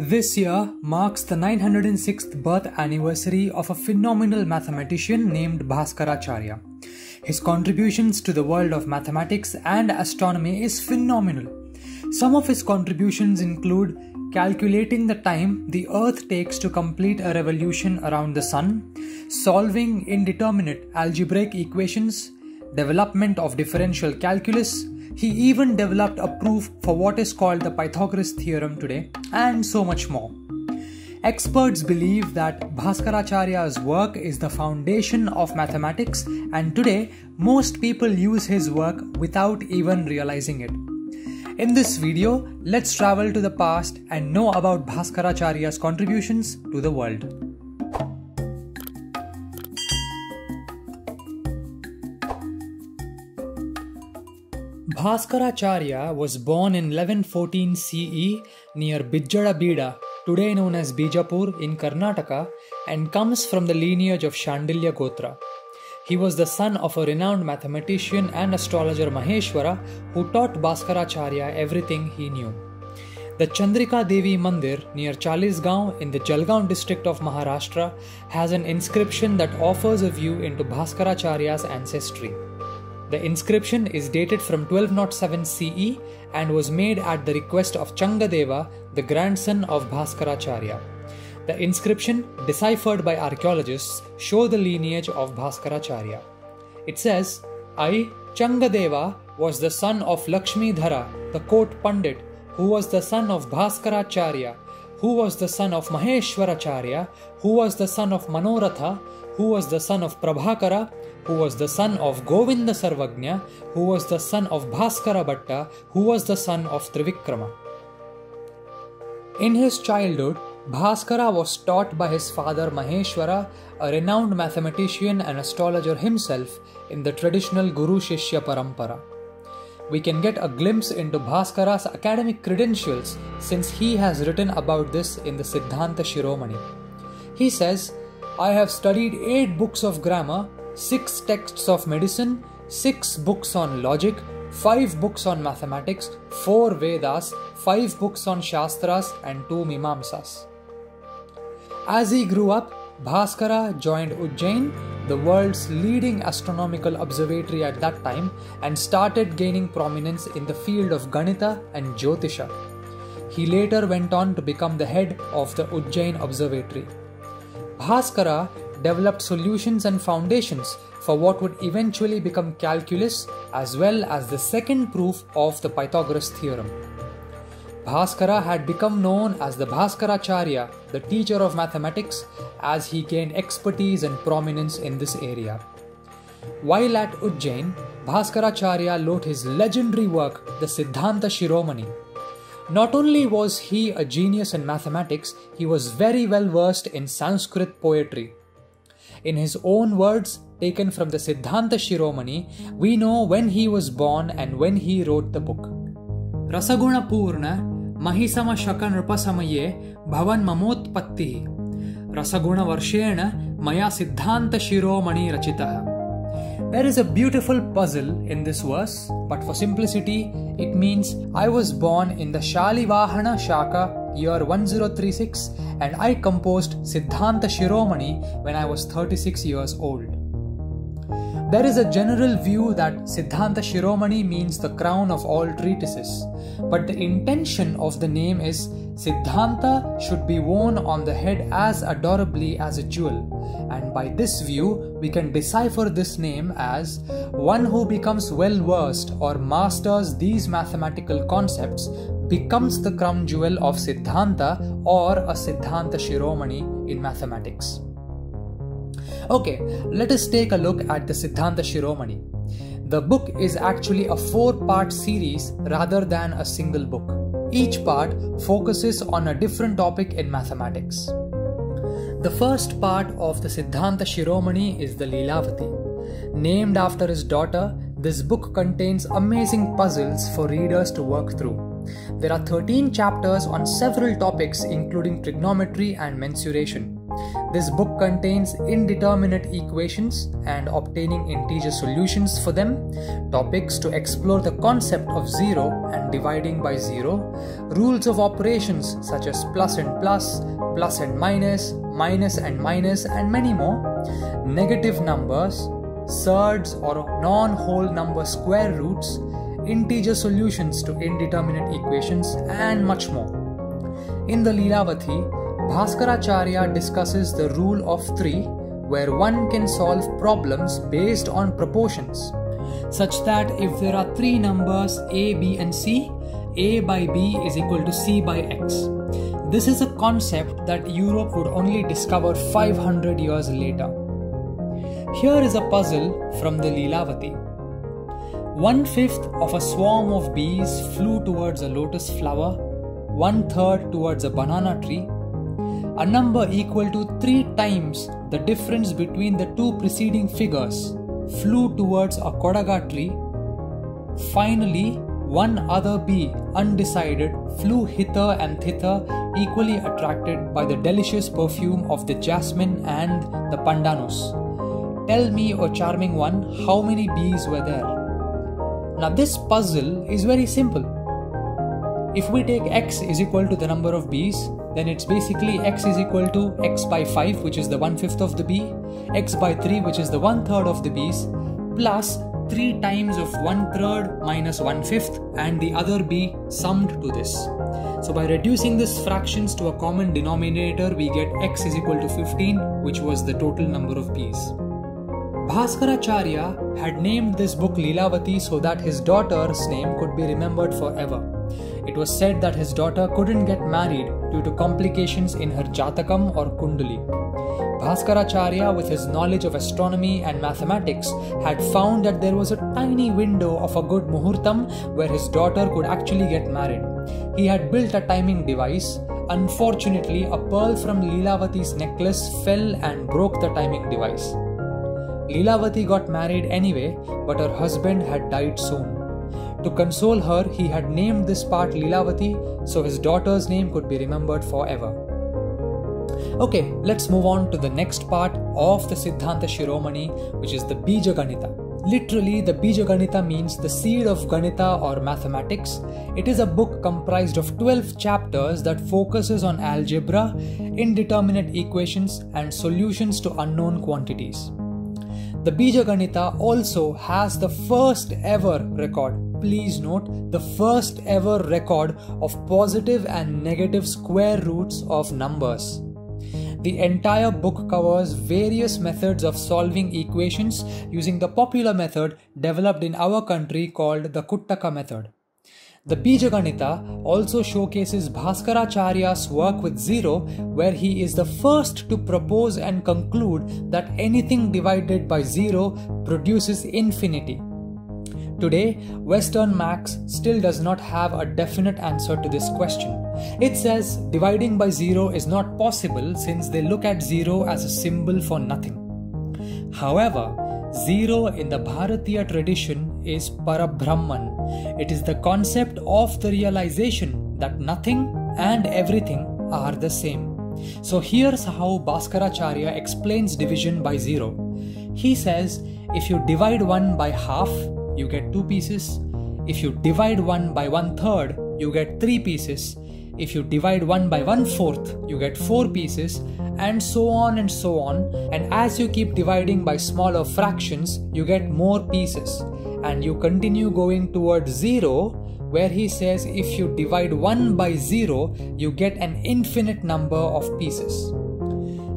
This year marks the 906th birth anniversary of a phenomenal mathematician named Bhaskaracharya. His contributions to the world of mathematics and astronomy is phenomenal. Some of his contributions include calculating the time the Earth takes to complete a revolution around the Sun, solving indeterminate algebraic equations, development of differential calculus. He even developed a proof for what is called the Pythagoras theorem today, and so much more. Experts believe that Bhaskaracharya's work is the foundation of mathematics, and today most people use his work without even realizing it. In this video, let's travel to the past and know about Bhaskaracharya's contributions to the world. Bhaskaracharya was born in 1114 CE near Bijjadabida, today known as Bijapur in Karnataka, and comes from the lineage of Shandilya Gotra. He was the son of a renowned mathematician and astrologer Maheshwara, who taught Bhaskaracharya everything he knew. The Chandrika Devi Mandir near Chalisgaon in the Jalgaon district of Maharashtra has an inscription that offers a view into Bhaskaracharya's ancestry. The inscription is dated from 1207 CE and was made at the request of Changadeva, the grandson of Bhaskaracharya. The inscription, deciphered by archaeologists, show the lineage of Bhaskaracharya. It says, I, Changadeva, was the son of Lakshmidhara, the court Pandit, who was the son of Bhaskaracharya, who was the son of Maheshwaracharya, who was the son of Manoratha, who was the son of Prabhakara, who was the son of Govinda Sarvagnya, who was the son of Bhaskara Bhatta, who was the son of Trivikrama. In his childhood, Bhaskara was taught by his father Maheshwara, a renowned mathematician and astrologer himself, in the traditional Guru Shishya Parampara. We can get a glimpse into Bhaskara's academic credentials since he has written about this in the Siddhanta Shiromani. He says, I have studied 8 books of grammar, 6 texts of medicine, 6 books on logic, 5 books on mathematics, 4 Vedas, 5 books on Shastras and 2 Mimamsas. As he grew up, Bhaskara joined Ujjain, the world's leading astronomical observatory at that time, and started gaining prominence in the field of Ganita and Jyotisha. He later went on to become the head of the Ujjain Observatory. Bhaskara developed solutions and foundations for what would eventually become calculus, as well as the second proof of the Pythagoras theorem. Bhaskara had become known as the Bhaskaracharya, the teacher of mathematics, as he gained expertise and prominence in this area. While at Ujjain, Bhaskaracharya wrote his legendary work, the Siddhanta Shiromani. Not only was he a genius in mathematics, he was very well versed in Sanskrit poetry. In his own words, taken from the Siddhanta Shiromani, we know when he was born and when he wrote the book. Rasaguna Purna Mahisama Shaka Nrupasamaye Bhavan Mamotpatti Rasaguna Varshena Maya Siddhanta Shiromani Rachitaha. There is a beautiful puzzle in this verse, but for simplicity, it means I was born in the Shalivahana Shaka year 1036 and I composed Siddhanta Shiromani when I was 36 years old. There is a general view that Siddhanta Shiromani means the crown of all treatises, but the intention of the name is Siddhanta should be worn on the head as adorably as a jewel, and by this view we can decipher this name as one who becomes well versed or masters these mathematical concepts becomes the crown jewel of Siddhanta or a Siddhanta Shiromani in mathematics. Okay, let us take a look at the Siddhanta Shiromani. The book is actually a 4-part series rather than a single book. Each part focuses on a different topic in mathematics. The first part of the Siddhanta Shiromani is the Lilavati. Named after his daughter, this book contains amazing puzzles for readers to work through. There are 13 chapters on several topics including trigonometry and mensuration. This book contains indeterminate equations and obtaining integer solutions for them, topics to explore the concept of zero and dividing by zero, rules of operations such as plus and plus, plus and minus, minus and minus, and many more, negative numbers, surds or non-whole number square roots, integer solutions to indeterminate equations, and much more. In the Lilavati, Bhaskaracharya discusses the rule of 3, where one can solve problems based on proportions, such that if there are 3 numbers A, B and C, A by B is equal to C by X. This is a concept that Europe would only discover 500 years later. Here is a puzzle from the Lilavati. 1/5 of a swarm of bees flew towards a lotus flower, 1/3 towards a banana tree. A number equal to 3 times the difference between the 2 preceding figures flew towards a kodaga tree. Finally, one other bee, undecided, flew hither and thither, equally attracted by the delicious perfume of the jasmine and the pandanus. Tell me, O charming one, how many bees were there? Now this puzzle is very simple. If we take x is equal to the number of bees, then it's basically x is equal to x by 5, which is the 1/5 of the bee, x by 3, which is the 1/3 of the bees, plus 3 times of 1/3 minus 1/5 and the other bee summed to this. So by reducing these fractions to a common denominator, we get x is equal to 15, which was the total number of bees. Bhaskaracharya had named this book Lilavati so that his daughter's name could be remembered forever. It was said that his daughter couldn't get married due to complications in her Jatakam or Kundali. Bhaskaracharya, with his knowledge of astronomy and mathematics, had found that there was a tiny window of a good muhurtam where his daughter could actually get married. He had built a timing device. Unfortunately, a pearl from Lilavati's necklace fell and broke the timing device. Lilavati got married anyway, but her husband had died soon. To console her, he had named this part Lilavati so his daughter's name could be remembered forever. Okay, let's move on to the next part of the Siddhanta Shiromani, which is the Bija Ganita. Literally, the Bija Ganita means the seed of Ganita or mathematics. It is a book comprised of 12 chapters that focuses on algebra, indeterminate equations, and solutions to unknown quantities. The Bija Ganita also has the first ever record. Please note, the first ever record of positive and negative square roots of numbers. The entire book covers various methods of solving equations using the popular method developed in our country called the Kuttaka method. The Bija Ganita also showcases Bhaskaracharya's work with zero, where he is the first to propose and conclude that anything divided by zero produces infinity. Today, Western Max still does not have a definite answer to this question. It says dividing by zero is not possible since they look at zero as a symbol for nothing. However, zero in the Bharatiya tradition is Parabrahman. It is the concept of the realization that nothing and everything are the same. So here's how Bhaskaracharya explains division by zero. He says, if you divide 1 by half, you get 2 pieces. If you divide 1 by 1/3, you get 3 pieces. If you divide 1 by 1/4, you get 4 pieces, and so on and so on. And as you keep dividing by smaller fractions, you get more pieces. And you continue going towards zero, where he says if you divide 1 by 0, you get an infinite number of pieces.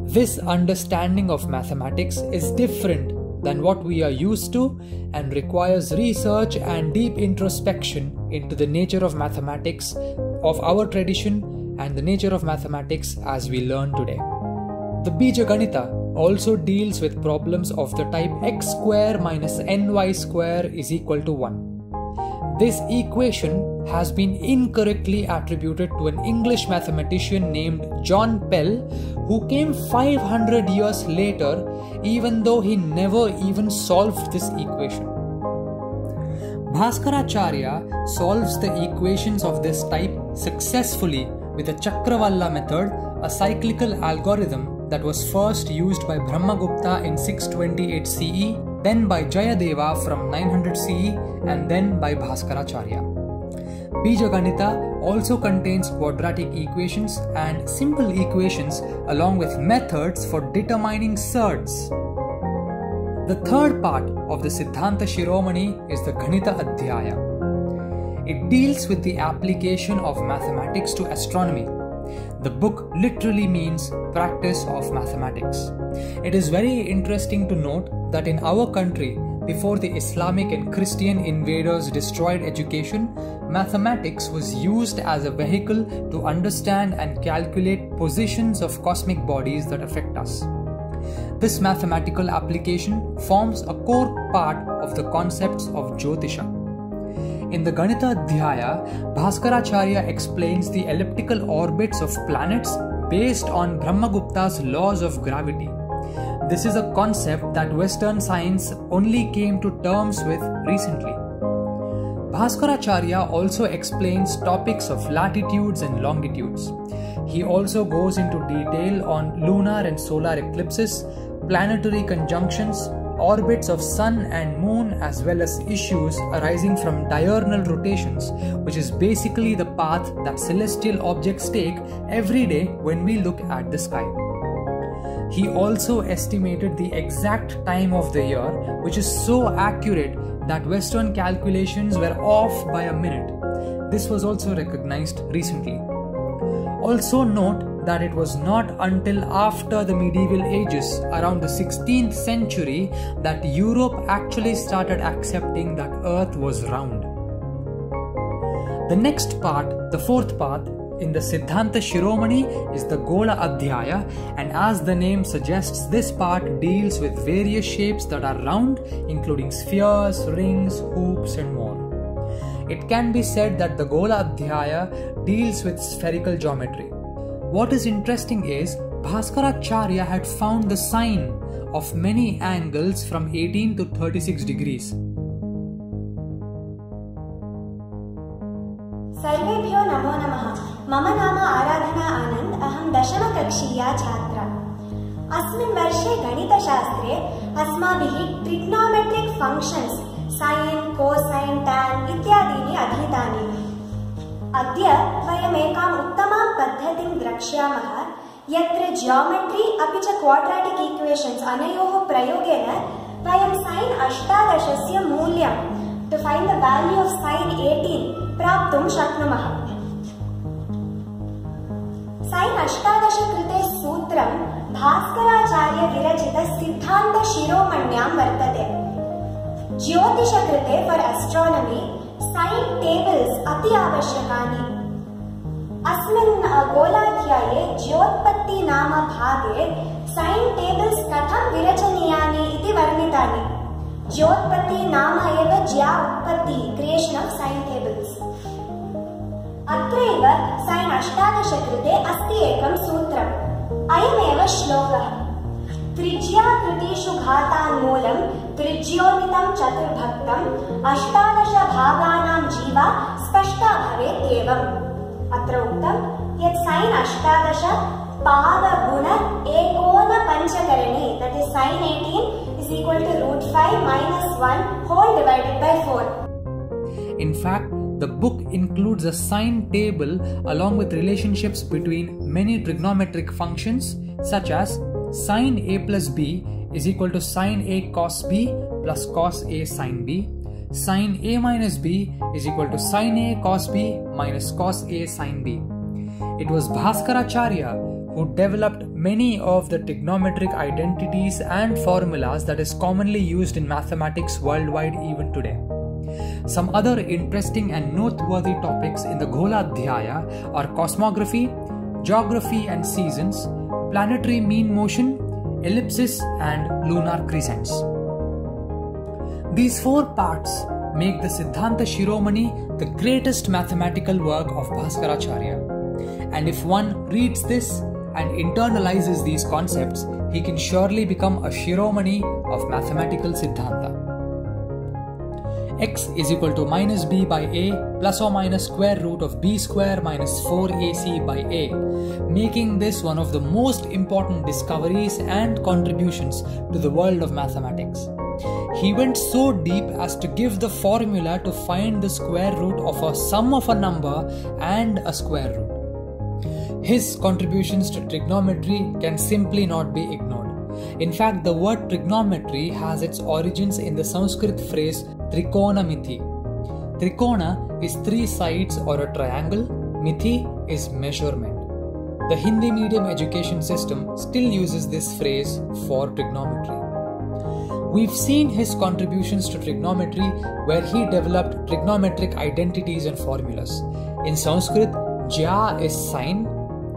This understanding of mathematics is different than what we are used to and requires research and deep introspection into the nature of mathematics of our tradition and the nature of mathematics as we learn today. The Bija Ganita also deals with problems of the type x square minus ny square is equal to 1. This equation has been incorrectly attributed to an English mathematician named John Pell, who came 500 years later, even though he never even solved this equation. Bhaskaracharya solves the equations of this type successfully with the Chakravalla method, a cyclical algorithm that was first used by Brahmagupta in 628 CE, then by Jayadeva from 900 CE, and then by Bhaskaracharya. Bijaganita also contains quadratic equations and simple equations along with methods for determining surds. The third part of the Siddhanta Shiromani is the Ganita Adhyaya. It deals with the application of mathematics to astronomy. The book literally means practice of mathematics. It is very interesting to note that in our country, before the Islamic and Christian invaders destroyed education, mathematics was used as a vehicle to understand and calculate positions of cosmic bodies that affect us. This mathematical application forms a core part of the concepts of Jyotisha. In the Ganita Adhyaya, Bhaskaracharya explains the elliptical orbits of planets based on Brahmagupta's laws of gravity. This is a concept that Western science only came to terms with recently. Bhaskaracharya also explains topics of latitudes and longitudes. He also goes into detail on lunar and solar eclipses, planetary conjunctions, orbits of sun and moon, as well as issues arising from diurnal rotations, which is basically the path that celestial objects take every day when we look at the sky. He also estimated the exact time of the year, which is so accurate that Western calculations were off by a minute. This was also recognized recently. Also note that it was not until after the medieval ages, around the 16th century, that Europe actually started accepting that Earth was round. The next part, the fourth part, in the Siddhanta Shiromani is the Gola Adhyaya, and as the name suggests, this part deals with various shapes that are round, including spheres, rings, hoops, and more. It can be said that the Gola Adhyaya deals with spherical geometry. What is interesting is Bhaskaracharya had found the sine of many angles from 18 to 36 degrees. सर्वेभ्यो नमो नमः। मम नाम आराधना आनंद। अहं दशमकक्षीया छात्रा। अस्मिन् वर्षे गणितशास्त्रे अस्माभिः trigonometric functions sign, cosine, tan इत्यादीनि अधीतानि। अद्य वयम् एकाम् उत्तमां पद्धतिं द्रक्ष्यामः यत्र जियोमेट्री अपि च क्वाड्राटिक इक्वेशन्स् अनयोः प्रयोगेन वयं sin 18 मूल्यं to find the value of sin 18 प्राप्तुं शक्नुमः। sin 18 कृते सूत्रं भास्कराचार्य विरचित सिद्धान्त शिरोमण्यां वर्तते। ज्योतिष कृते फॉर एस्ट्रोनॉमी साइन टेबल्स अति आवश्यकानि। अस्मिन् गोलाध्याये ज्योत्पत्ति नाम भागे साइन टेबल्स कथं विरचनीयानि इति वर्णितानि। ज्योत्पत्ति नाम एव ज्या उत्पत्ति, क्रिएशन ऑफ साइन टेबल्स। अत्रैव sin 18 कृते अस्ति एकं सूत्रम्। अयमेव श्लोकः। त्रिज्याकृतिषु घातान्मूलं त्रिज्योनितं चतुर्भक्तं 18 भागानां जीवा स्पष्टा भवेत् एवम्। अत्र उक्तं यत् sin 18 पादगुण एकोन पंचकरणी, that is sin 18 is equal to √5 minus 1 whole divided by 4. In fact, the book includes a sine table along with relationships between many trigonometric functions such as sin a plus b is equal to sin a cos b plus cos a sin b, sin a minus b is equal to sin a cos b minus cos a sin b. It was Bhaskaracharya who developed many of the trigonometric identities and formulas that is commonly used in mathematics worldwide even today. Some other interesting and noteworthy topics in the Gola Adhyaya are cosmography, geography and seasons, planetary mean motion, ellipsis and lunar crescents. These four parts make the Siddhanta Shiromani the greatest mathematical work of Bhaskaracharya. And if one reads this and internalizes these concepts, he can surely become a Shiromani of mathematical Siddhanta. x is equal to minus b by a plus or minus square root of b square minus 4ac by a, making this one of the most important discoveries and contributions to the world of mathematics. He went so deep as to give the formula to find the square root of a sum of a number and a square root. His contributions to trigonometry can simply not be ignored. In fact, the word trigonometry has its origins in the Sanskrit phrase Trikona Mithi. Trikona is three sides or a triangle, Mithi is measurement. The Hindi medium education system still uses this phrase for trigonometry. We've seen his contributions to trigonometry where he developed trigonometric identities and formulas. In Sanskrit, Jya is sine,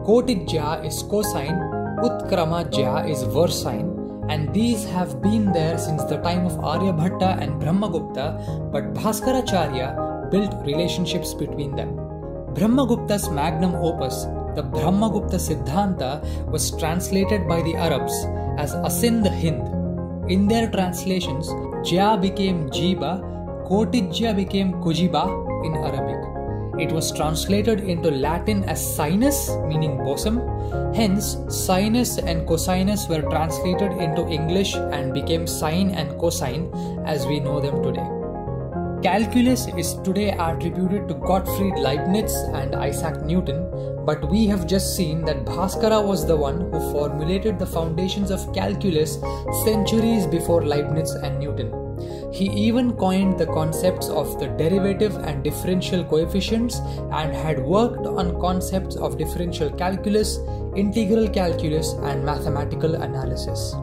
Kotijya is cosine, Utkrama Jya is versine, and these have been there since the time of Aryabhatta and Brahmagupta, but Bhaskaracharya built relationships between them. Brahmagupta's magnum opus, the Brahmagupta Siddhanta, was translated by the Arabs as Asindh Hind. In their translations, Jya became Jiba, Kotijya became Kujiba in Arabic. It was translated into Latin as sinus, meaning bosom. Hence, sinus and cosinus were translated into English and became sine and cosine as we know them today. Calculus is today attributed to Gottfried Leibniz and Isaac Newton, but we have just seen that Bhaskara was the one who formulated the foundations of calculus centuries before Leibniz and Newton. He even coined the concepts of the derivative and differential coefficients and had worked on concepts of differential calculus, integral calculus, and mathematical analysis.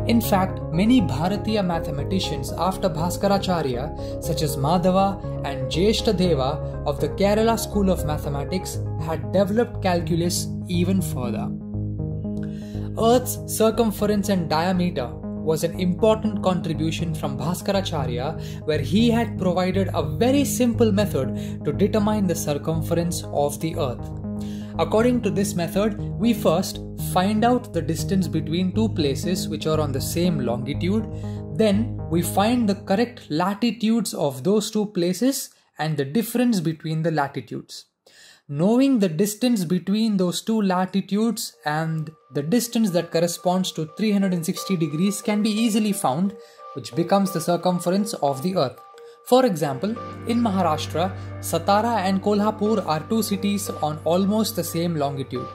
In fact, many Bharatiya mathematicians after Bhaskaracharya, such as Madhava and Jeshtadeva of the Kerala school of mathematics, had developed calculus even further. Earth's circumference and diameter was an important contribution from Bhaskaracharya, where he had provided a very simple method to determine the circumference of the Earth. According to this method, we first find out the distance between two places which are on the same longitude. Then we find the correct latitudes of those two places and the difference between the latitudes. Knowing the distance between those two latitudes and the distance that corresponds to 360 degrees can be easily found, which becomes the circumference of the Earth. For example, in Maharashtra, Satara and Kolhapur are two cities on almost the same longitude.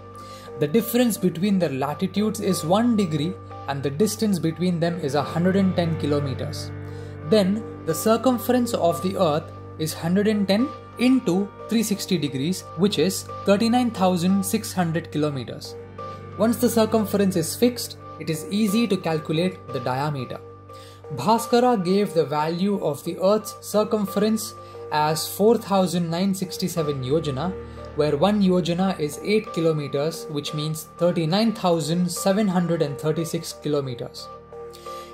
The difference between their latitudes is 1 degree and the distance between them is 110 kilometers. Then, the circumference of the Earth is 110 into 360 degrees, which is 39,600 kilometers. Once the circumference is fixed, it is easy to calculate the diameter. Bhaskara gave the value of the Earth's circumference as 4,967 yojana, where 1 yojana is 8 kilometers, which means 39,736 kilometers.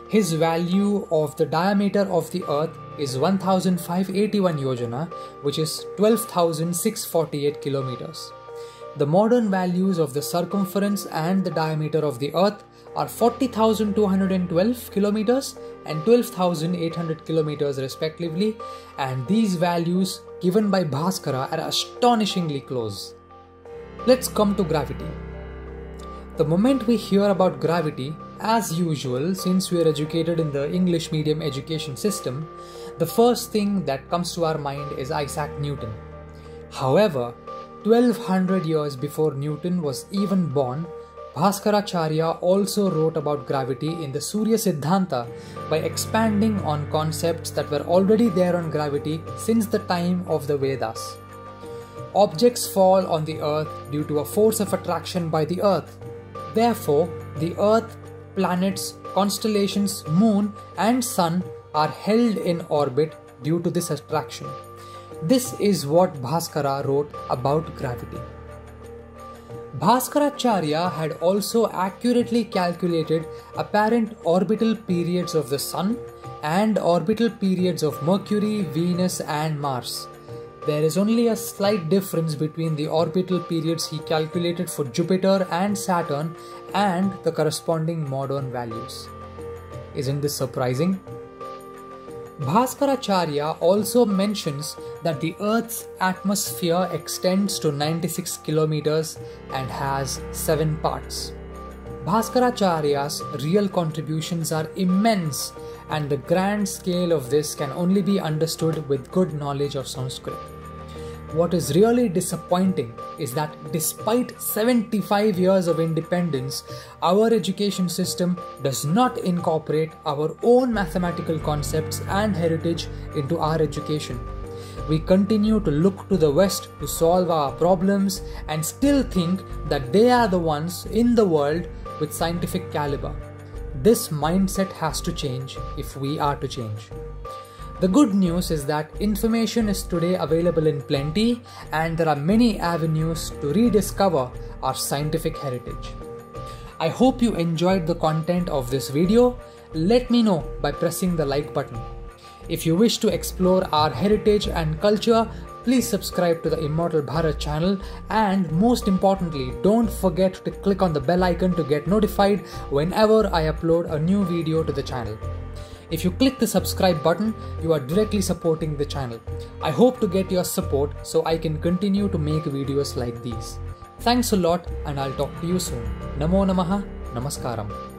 His value of the diameter of the Earth is 1,581 yojana, which is 12,648 kilometers. The modern values of the circumference and the diameter of the Earth are 40,212 kilometers and 12,800 kilometers respectively, and these values given by Bhaskara are astonishingly close. Let's come to gravity. The moment we hear about gravity, as usual, since we are educated in the English medium education system, the first thing that comes to our mind is Isaac Newton. However, 1200 years before Newton was even born, Bhaskaracharya also wrote about gravity in the Surya Siddhanta by expanding on concepts that were already there on gravity since the time of the Vedas. Objects fall on the earth due to a force of attraction by the earth. Therefore, the earth, planets, constellations, moon and sun are held in orbit due to this attraction. This is what Bhaskara wrote about gravity. Bhaskaracharya had also accurately calculated apparent orbital periods of the Sun and orbital periods of Mercury, Venus and Mars. There is only a slight difference between the orbital periods he calculated for Jupiter and Saturn and the corresponding modern values. Isn't this surprising? Bhaskaracharya also mentions that the Earth's atmosphere extends to 96 kilometers and has 7 parts. Bhaskaracharya's real contributions are immense, and the grand scale of this can only be understood with good knowledge of Sanskrit. What is really disappointing is that despite 75 years of independence, our education system does not incorporate our own mathematical concepts and heritage into our education. We continue to look to the West to solve our problems and still think that they are the ones in the world with scientific caliber. This mindset has to change if we are to change. The good news is that information is today available in plenty, and there are many avenues to rediscover our scientific heritage. I hope you enjoyed the content of this video. Let me know by pressing the like button. If you wish to explore our heritage and culture, please subscribe to the Immortal Bharat channel, and most importantly, don't forget to click on the bell icon to get notified whenever I upload a new video to the channel. If you click the subscribe button, you are directly supporting the channel. I hope to get your support so I can continue to make videos like these. Thanks a lot, and I'll talk to you soon. Namo Namaha, Namaskaram.